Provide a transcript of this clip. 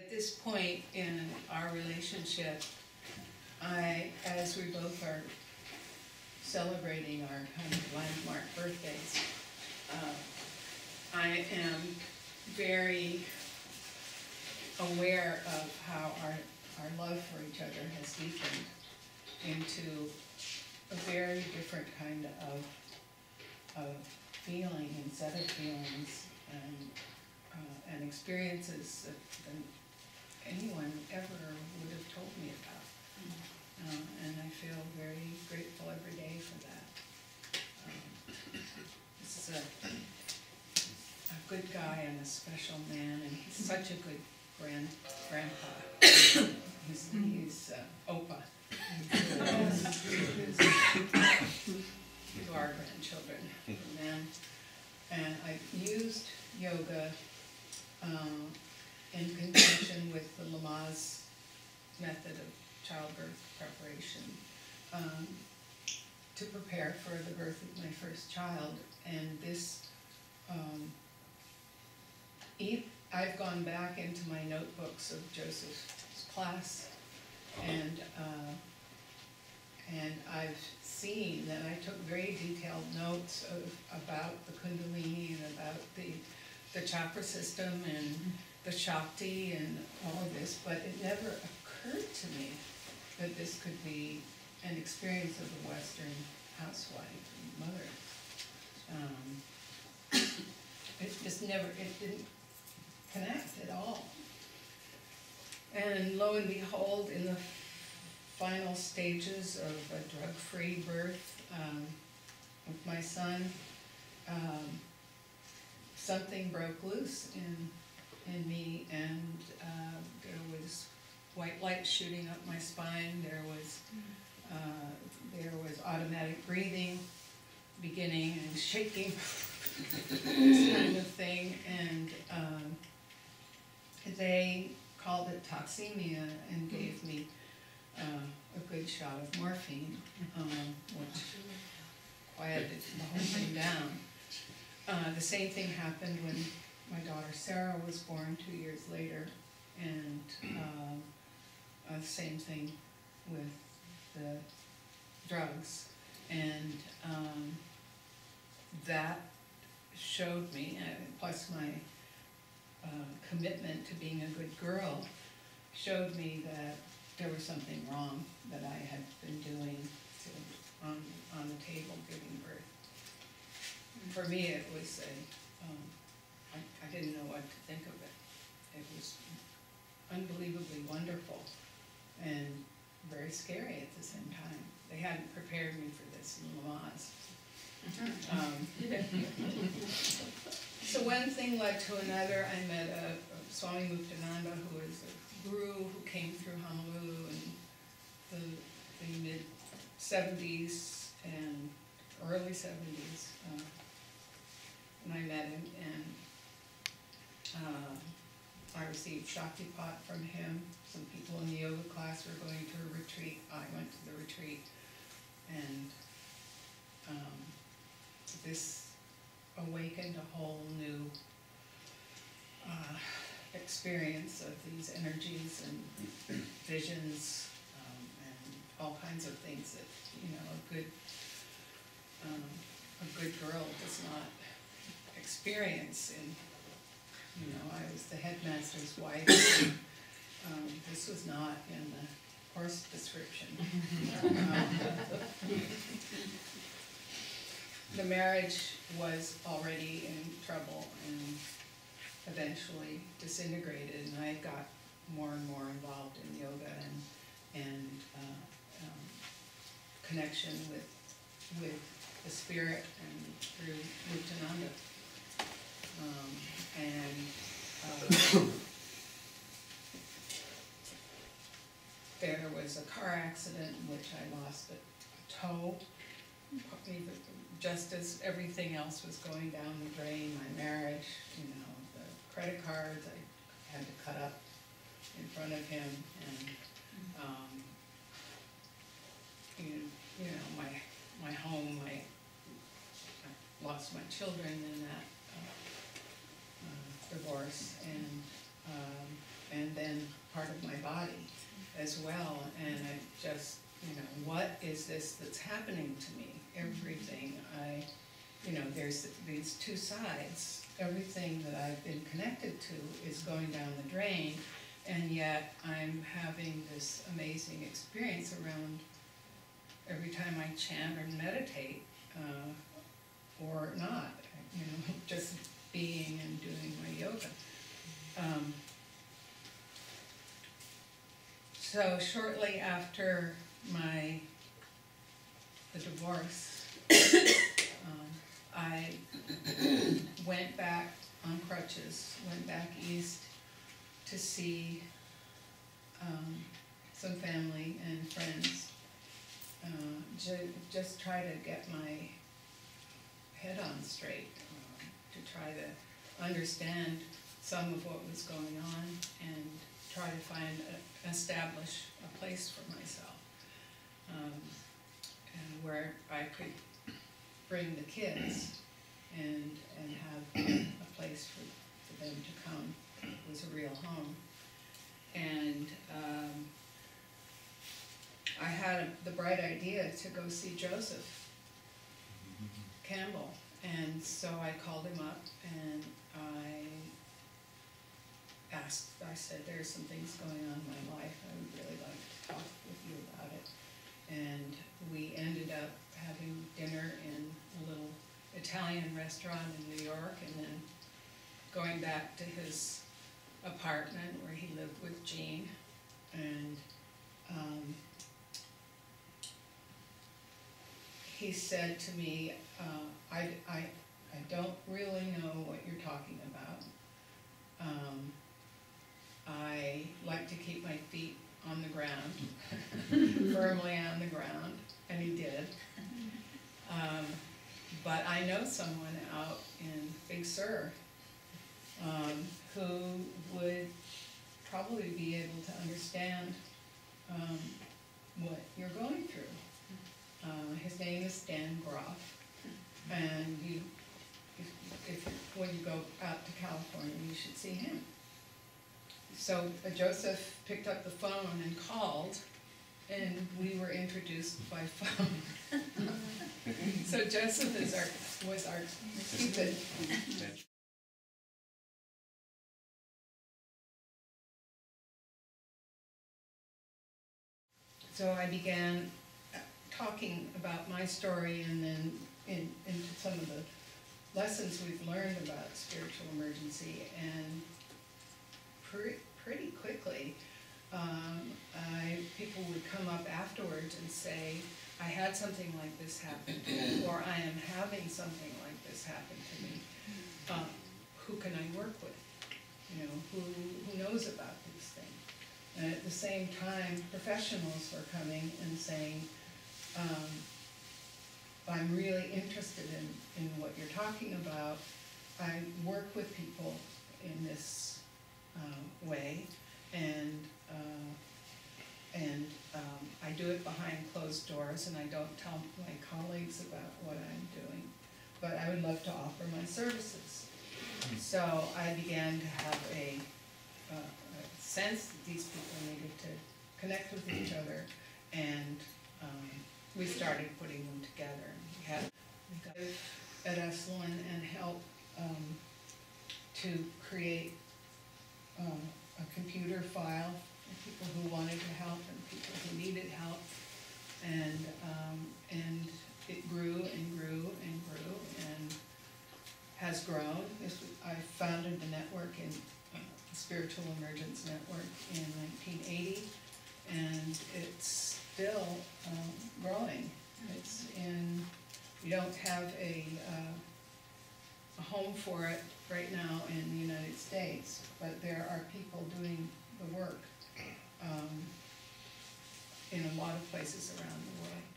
At this point in our relationship, as we both are celebrating our kind of landmark birthdays, I am very aware of how our love for each other has deepened into a very different kind of feeling and set of feelings and experiences than anyone ever would have told me about. And I feel very grateful every day for that. This is a good guy and a special man, and he's such a good grandpa. He's Opa to our grandchildren. And I used yoga in conjunction with the Lamaze method of childbirth preparation to prepare for the birth of my first child. And this, I've gone back into my notebooks of Joseph's class, and I've seen that I took very detailed notes about the Kundalini and about the chakra system and the Shakti and all of this, but it never occurred to me that this could be an experience of a Western housewife and mother. It didn't connect at all. And lo and behold, in the final stages of a drug-free birth with my son, something broke loose in me, and there was white light shooting up my spine. There was automatic breathing beginning and shaking, this kind of thing, and they called it toxemia and gave me a good shot of morphine, which quieted the whole thing down. The same thing happened when my daughter Sarah was born 2 years later, and the same thing with the drugs. And that showed me, plus my commitment to being a good girl, showed me that there was something wrong that I had been doing on the table giving birth. For me, it was I didn't know what to think of it. It was unbelievably wonderful and very scary at the same time. They hadn't prepared me for this in Lamaze. So one thing led to another. I met a Swami Muktananda, who was a guru who came through Honolulu in the mid-70s and early 70s. And I met him, and I received Shaktipat from him. Some people in the yoga class were going to a retreat. I went to the retreat, and this awakened a whole new experience of these energies and visions and all kinds of things that, you know, a good girl does not experience. And, you know, I was the headmaster's wife, and this was not in the course description. The marriage was already in trouble and eventually disintegrated, and I got more and more involved in yoga and connection with the spirit and through Muktananda. There was a car accident in which I lost a toe, just as everything else was going down the drain. My marriage, you know, the credit cards, I had to cut up in front of him, and you know, my home, I lost my children in that divorce, and and then part of my body as well. And I just, what is this that's happening to me? Everything there's these two sides. Everything that I've been connected to is going down the drain, and yet I'm having this amazing experience around every time I chant or meditate, or not, just being and doing my yoga. So shortly after the divorce, I went back on crutches, went back east to see some family and friends, just try to get my head on straight, to try to understand some of what was going on and try to establish a place for myself, and where I could bring the kids and have a place for them to come. It was a real home. And I had the bright idea to go see Joseph Campbell, and so I called him up and I said, there's some things going on in my life, I would really like to talk with you about it. And we ended up having dinner in a little Italian restaurant in New York, and then going back to his apartment where he lived with Jean. And he said to me, I don't really know what you're talking about. I like to keep my feet on the ground, firmly on the ground, and he did. But I know someone out in Big Sur who would probably be able to understand what you're going through. His name is Stan Grof, and when you go out to California, you should see him. So Joseph picked up the phone and called, and we were introduced by phone. So Joseph was our Cupid. So I began talking about my story, and then into some of the lessons we've learned about spiritual emergency, and pretty quickly, people would come up afterwards and say, I had something like this happen to me, or I am having something like this happen to me. Who can I work with? Who knows about these things? And at the same time, professionals were coming and saying, I'm really interested in what you're talking about. I work with people in this way, and I do it behind closed doors, and I don't tell my colleagues about what I'm doing, but I would love to offer my services. So I began to have a sense that these people needed to connect with each other, and we started putting them together. We got at Esalen and help to create a computer file for people who wanted to help and people who needed help, and it grew and grew and grew and has grown. I founded the network in Spiritual Emergence Network in 1980, and it's still growing. We don't have a home for it right now in the United States, but there are people doing the work in a lot of places around the world.